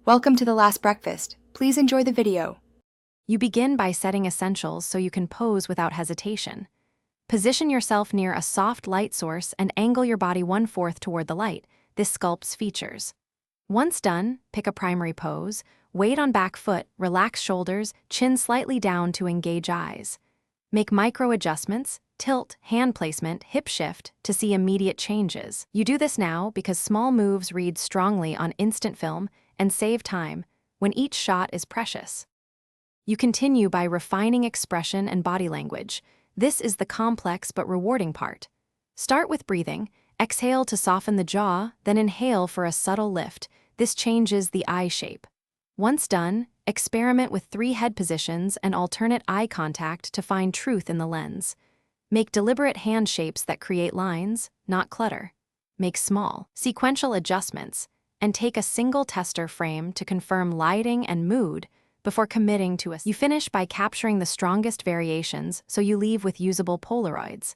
Welcome to the last breakfast. Please enjoy the video. You begin by setting essentials so you can pose without hesitation. Position yourself near a soft light source and angle your body 1/4 toward the light. This sculpts features. Once done, pick a primary pose, weight on back foot, relax shoulders, chin slightly down to engage eyes. Make micro adjustments, tilt, hand placement, hip shift to see immediate changes. You do this now because small moves read strongly on instant film and save time when each shot is precious. You continue by refining expression and body language. This is the complex but rewarding part. Start with breathing, exhale to soften the jaw, then inhale for a subtle lift. This changes the eye shape. Once done, experiment with 3 head positions and alternate eye contact to find truth in the lens. Make deliberate hand shapes that create lines, not clutter. Make small, sequential adjustments, and take a single tester frame to confirm lighting and mood before committing to a. You finish by capturing the strongest variations so you leave with usable Polaroids.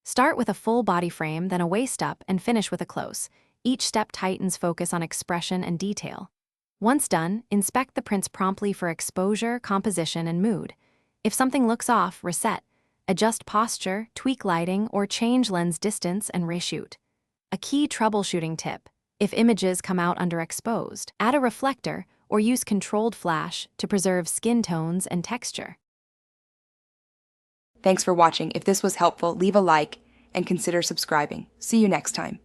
Start with a full body frame, then a waist up, and finish with a close. Each step tightens focus on expression and detail. Once done, inspect the prints promptly for exposure, composition, and mood. If something looks off, reset. Adjust posture, tweak lighting, or change lens distance and reshoot. A key troubleshooting tip: if images come out underexposed, add a reflector or use controlled flash to preserve skin tones and texture. Thanks for watching. If this was helpful, leave a like and consider subscribing. See you next time.